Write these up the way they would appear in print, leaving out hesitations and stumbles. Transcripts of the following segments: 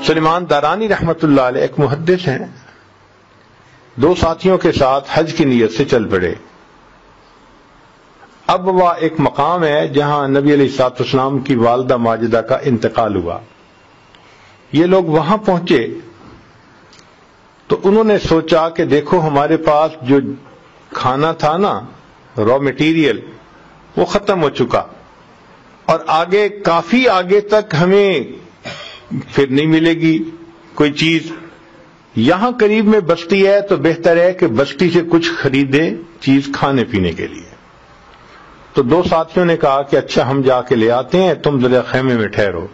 سلیمان دارانی رحمت اللہ علیہ ایک محدث ہیں، دو ساتھیوں کے ساتھ حج کی نیت سے چل پڑے۔ اب وہ ایک مقام ہے جہاں نبی علیہ الصلوۃ والسلام کی والدہ ماجدہ کا انتقال ہوا۔ یہ لوگ وہاں پہنچے تو انہوں نے سوچا کہ دیکھو ہمارے پاس جو کھانا تھا نا، را مٹیریل، وہ ختم ہو چکا، اور آگے کافی آگے تک ہمیں پھر نہیں ملے گی کوئی چیز۔ یہاں قریب میں بستی ہے تو بہتر ہے کہ بستی سے کچھ خریدے چیز کھانے پینے کے لیے۔ تو دو ساتھیوں نے کہا کہ اچھا ہم جا کے لے آتے ہیں، تم ذرا خیمے میں ٹھہرو۔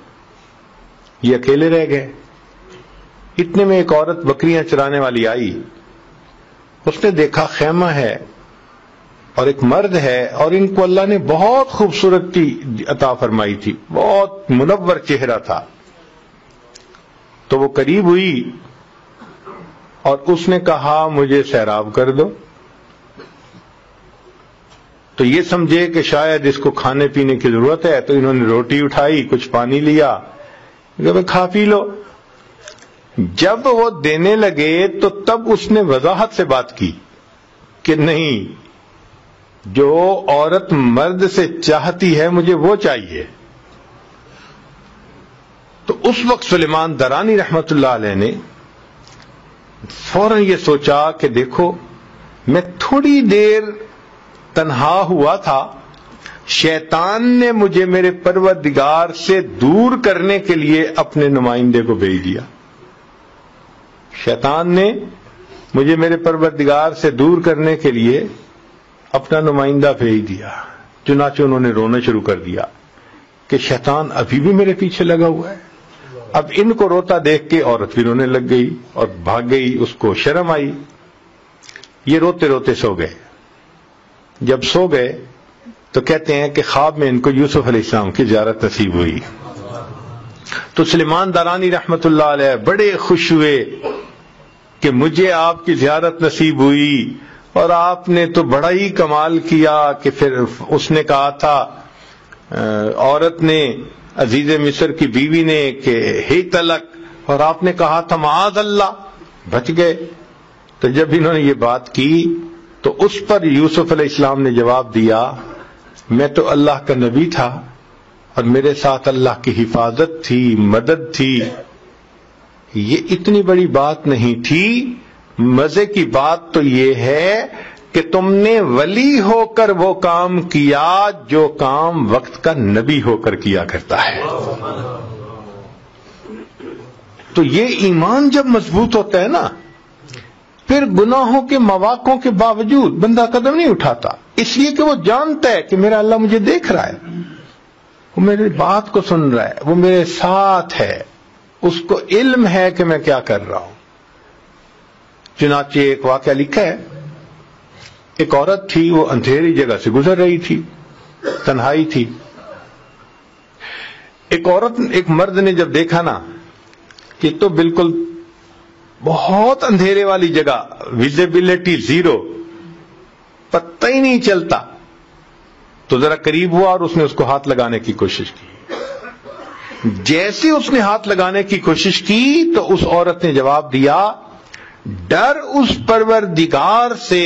یہ اکیلے رہ گئے۔ اتنے میں ایک عورت بکریاں چرانے والی آئی، اس نے دیکھا خیمہ ہے اور ایک مرد ہے، اور ان کو اللہ نے بہت خوبصورتی عطا فرمائی تھی، بہت منور چہرہ تھا۔ تو وہ قریب ہوئی اور اس نے کہا مجھے سیراب کر دو۔ تو یہ سمجھے کہ شاید اس کو کھانے پینے کی ضرورت ہے، تو انہوں نے روٹی اٹھائی، کچھ پانی لیا، کہ کھا پی لو۔ جب وہ دینے لگے تو تب اس نے وضاحت سے بات کی کہ نہیں، جو عورت مرد سے چاہتی ہے مجھے وہ چاہیے۔ تو اس وقت سلیمان دارانی رحمت اللہ علیہ نے فوراً یہ سوچا کہ دیکھو میں تھوڑی دیر تنہا ہوا تھا، شیطان نے مجھے میرے پروردگار سے دور کرنے کے لیے اپنے نمائندے کو بھیج دیا۔ شیطان نے مجھے میرے پروردگار سے دور کرنے کے لیے اپنا نمائندہ بھیج دیا۔ چنانچہ انہوں نے رونا شروع کر دیا کہ شیطان ابھی بھی میرے پیچھے لگا ہوا ہے۔ اب ان کو روتا دیکھ کے عورت بھی رونے لگ گئی اور بھاگ گئی، اس کو شرم آئی۔ یہ روتے روتے سو گئے۔ جب سو گئے تو کہتے ہیں کہ خواب میں ان کو یوسف علیہ السلام کی زیارت نصیب ہوئی۔ تو سلیمان دارانی رحمت اللہ علیہ بڑے خوش ہوئے کہ مجھے آپ کی زیارت نصیب ہوئی، اور آپ نے تو بڑا ہی کمال کیا کہ پھر اس نے کہا تھا عورت نے، عزیز مصر کی بیوی نے، کہ ہی تلک، اور آپ نے کہا تھا معاذ اللہ، بچ گئے۔ تو جب انہوں نے یہ بات کی تو اس پر یوسف علیہ السلام نے جواب دیا میں تو اللہ کا نبی تھا اور میرے ساتھ اللہ کی حفاظت تھی، مدد تھی، یہ اتنی بڑی بات نہیں تھی۔ مزے کی بات تو یہ ہے کہ تم نے ولی ہو کر وہ کام کیا جو کام وقت کا نبی ہو کر کیا کرتا ہے۔ تو یہ ایمان جب مضبوط ہوتا ہے نا، پھر گناہوں کے مواقعوں کے باوجود بندہ قدم نہیں اٹھاتا، اس لیے کہ وہ جانتا ہے کہ میرا اللہ مجھے دیکھ رہا ہے، وہ میری بات کو سن رہا ہے، وہ میرے ساتھ ہے، اس کو علم ہے کہ میں کیا کر رہا ہوں۔ چنانچہ ایک واقعہ لکھا ہے، ایک عورت تھی، وہ اندھیری جگہ سے گزر رہی تھی، تنہائی تھی۔ ایک مرد نے جب دیکھا نا کہ تو بالکل بہت اندھیرے والی جگہ، ویزیبلٹی زیرو، پتہ ہی نہیں چلتا، تو ذرا قریب ہوا اور اس نے اس کو ہاتھ لگانے کی کوشش کی۔ جیسے اس نے ہاتھ لگانے کی کوشش کی تو اس عورت نے جواب دیا، ڈر اس پروردگار سے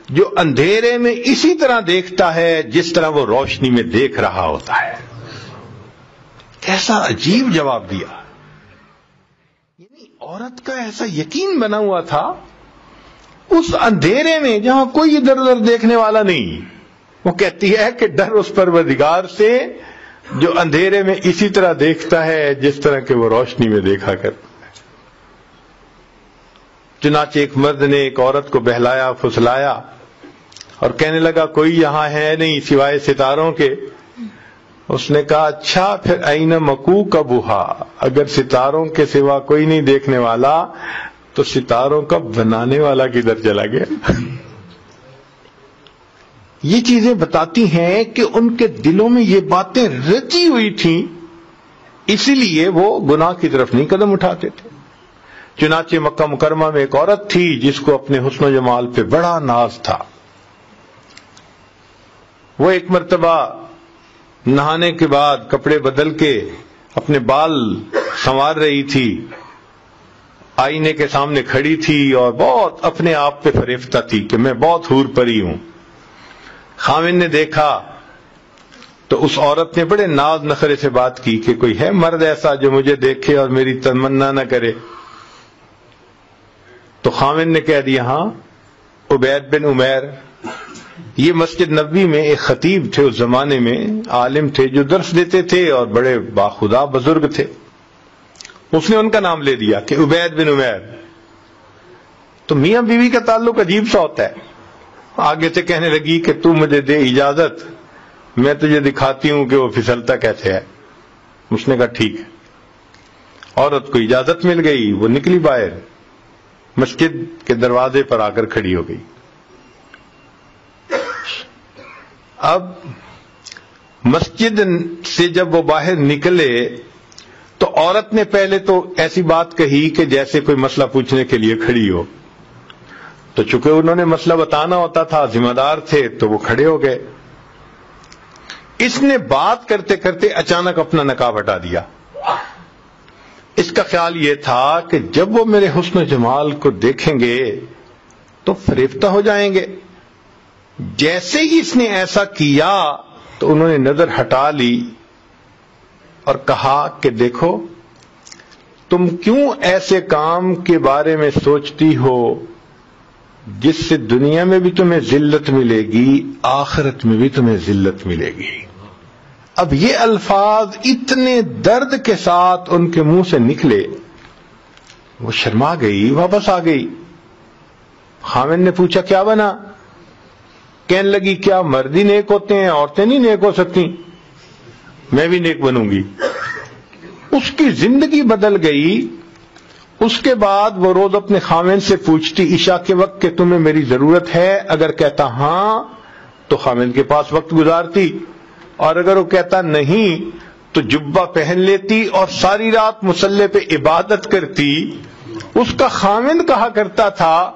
جو اندھیرے میں اسی طرح دیکھتا ہے جس طرح وہ روشنی میں دیکھ رہا ہوتا ہے۔ کیسا عجیب جواب دیا! یعنی عورت کا ایسا یقین بنا ہوا تھا اس اندھیرے میں جہاں کوئی ادھر ادھر دیکھنے والا نہیں، وہ کہتی ہے کہ ڈر اس پروردگار سے جو اندھیرے میں اسی طرح دیکھتا ہے جس طرح کہ وہ روشنی میں دیکھا کرتا ہے۔ چنانچہ ایک مرد نے ایک عورت کو بہلایا پھسلایا اور کہنے لگا کوئی یہاں ہے نہیں سوائے ستاروں کے۔ اس نے کہا اچھا پھر این مکوکبھا، اگر ستاروں کے سوا کوئی نہیں دیکھنے والا تو ستاروں کا بنانے والا کدھر چلا گیا؟ یہ چیزیں بتاتی ہیں کہ ان کے دلوں میں یہ باتیں رچی ہوئی تھیں، اسی لیے وہ گناہ کی طرف نہیں قدم اٹھاتے تھے۔ چنانچہ مکہ مکرمہ میں ایک عورت تھی جس کو اپنے حسن و جمال پہ بڑا ناز تھا۔ وہ ایک مرتبہ نہانے کے بعد کپڑے بدل کے اپنے بال سنوار رہی تھی، آئینے کے سامنے کھڑی تھی اور بہت اپنے آپ پہ فریفتہ تھی کہ میں بہت حور پری ہوں۔ خاوند نے دیکھا تو اس عورت نے بڑے ناز نخرے سے بات کی کہ کوئی ہے مرد ایسا جو مجھے دیکھے اور میری تمنا نہ کرے؟ تو خاوند نے کہہ دیا ہاں، عبید بن عمیر۔ یہ مسجد نبوی میں ایک خطیب تھے، اس زمانے میں عالم تھے جو درس دیتے تھے اور بڑے باخدا بزرگ تھے۔ اس نے ان کا نام لے دیا کہ عبید بن عمیر۔ تو میاں بیوی کا تعلق عجیب سا ہوتا ہے۔ آگے سے کہنے لگی کہ تو مجھے دے اجازت، میں تجھے دکھاتی ہوں کہ وہ پھسلتا کیسے ہے۔ اس نے کہا ٹھیک ہے۔ عورت کو اجازت مل گئی، وہ نکلی باہر، مسجد کے دروازے پر آ کر کھڑی ہو گئی۔ اب مسجد سے جب وہ باہر نکلے تو عورت نے پہلے تو ایسی بات کہی کہ جیسے کوئی مسئلہ پوچھنے کے لیے کھڑی ہو، تو چونکہ انہوں نے مسئلہ بتانا ہوتا تھا، ذمہ دار تھے، تو وہ کھڑے ہو گئے۔ اس نے بات کرتے کرتے اچانک اپنا نقاب ہٹا دیا۔ اس کا خیال یہ تھا کہ جب وہ میرے حسن و جمال کو دیکھیں گے تو فریفتہ ہو جائیں گے۔ جیسے ہی اس نے ایسا کیا تو انہوں نے نظر ہٹا لی اور کہا کہ دیکھو، تم کیوں ایسے کام کے بارے میں سوچتی ہو جس سے دنیا میں بھی تمہیں ذلت ملے گی، آخرت میں بھی تمہیں ذلت ملے گی۔ اب یہ الفاظ اتنے درد کے ساتھ ان کے منہ سے نکلے، وہ شرما گئی، واپس آ گئی۔ خاوند نے پوچھا کیا بنا؟ کہنے لگی کیا مرد ہی نیک ہوتے ہیں، عورتیں نہیں نیک ہو سکتی؟ میں بھی نیک بنوں گی۔ اس کی زندگی بدل گئی۔ اس کے بعد وہ روز اپنے خاوند سے پوچھتی عشاء کے وقت کہ تمہیں میری ضرورت ہے؟ اگر کہتا ہاں تو خاوند کے پاس وقت گزارتی، اور اگر وہ کہتا نہیں تو جبہ پہن لیتی اور ساری رات مصلی پہ عبادت کرتی۔ اس کا خاوند کہا کرتا تھا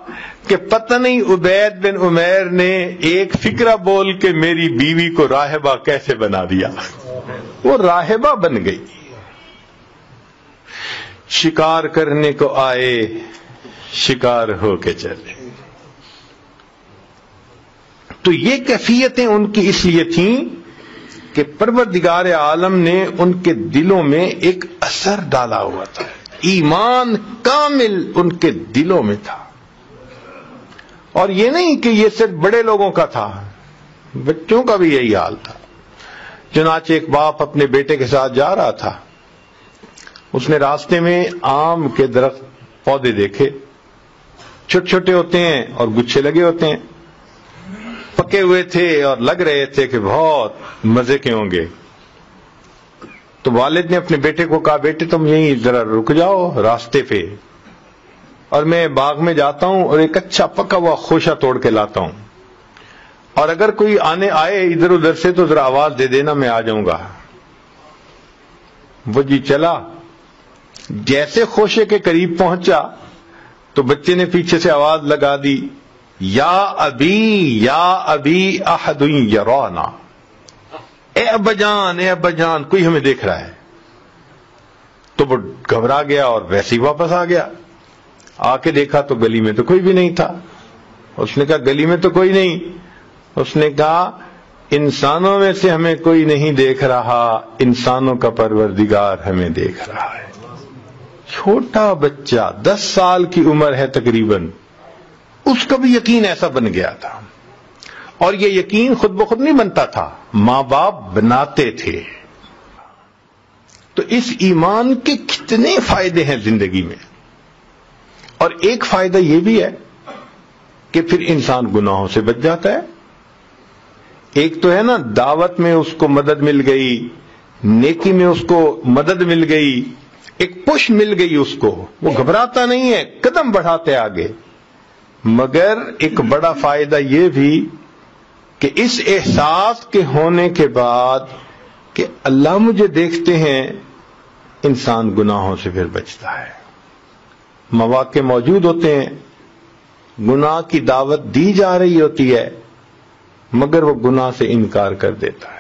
کہ پتہ نہیں عبید بن عمیر نے ایک فکرہ بول کے میری بیوی کو راہبہ کیسے بنا دیا۔ وہ راہبہ بن گئی۔ شکار کرنے کو آئے، شکار ہو کے چلے۔ تو یہ کیفیتیں ان کی اس لیے تھیں کہ پروردگار عالم نے ان کے دلوں میں ایک اثر ڈالا ہوا تھا، ایمان کامل ان کے دلوں میں تھا۔ اور یہ نہیں کہ یہ صرف بڑے لوگوں کا تھا، بچوں کا بھی یہی حال تھا۔ چنانچہ ایک باپ اپنے بیٹے کے ساتھ جا رہا تھا، اس نے راستے میں آم کے درخت پودے دیکھے، چھوٹے چھوٹے ہوتے ہیں اور گچھے لگے ہوتے ہیں، پکے ہوئے تھے اور لگ رہے تھے کہ بہت مزے کے ہوں گے۔ تو والد نے اپنے بیٹے کو کہا بیٹے تم یہیں ذرا رک جاؤ راستے پہ، اور میں باغ میں جاتا ہوں اور ایک اچھا پکا ہوا خوشہ توڑ کے لاتا ہوں، اور اگر کوئی آئے ادھر ادھر سے تو ذرا آواز دے دینا، میں آ جاؤں گا۔ وہ جی چلا، جیسے خوشے کے قریب پہنچا تو بچے نے پیچھے سے آواز لگا دی، یا ابی احد یرانا، اے ابا جان کوئی ہمیں دیکھ رہا ہے۔ تو وہ گھبرا گیا اور ویسے ہی واپس آ گیا۔ آ کے دیکھا تو گلی میں تو کوئی بھی نہیں تھا۔ اس نے کہا گلی میں تو کوئی نہیں؟ اس نے کہا انسانوں میں سے ہمیں کوئی نہیں دیکھ رہا، انسانوں کا پروردگار ہمیں دیکھ رہا ہے۔ چھوٹا بچہ 10 سال کی عمر ہے تقریباً، اس کا بھی یقین ایسا بن گیا تھا۔ اور یہ یقین خود بخود نہیں بنتا تھا، ماں باپ بناتے تھے۔ تو اس ایمان کے کتنے فائدے ہیں زندگی میں، اور ایک فائدہ یہ بھی ہے کہ پھر انسان گناہوں سے بچ جاتا ہے۔ ایک تو ہے نا دعوت میں اس کو مدد مل گئی، نیکی میں اس کو مدد مل گئی، ایک پش مل گئی اس کو، وہ گھبراتا نہیں ہے، قدم بڑھاتے آگے۔ مگر ایک بڑا فائدہ یہ بھی کہ اس احساس کے ہونے کے بعد کہ اللہ مجھے دیکھتے ہیں، انسان گناہوں سے پھر بچتا ہے۔ مواقع موجود ہوتے ہیں، گناہ کی دعوت دی جا رہی ہوتی ہے، مگر وہ گناہ سے انکار کر دیتا ہے۔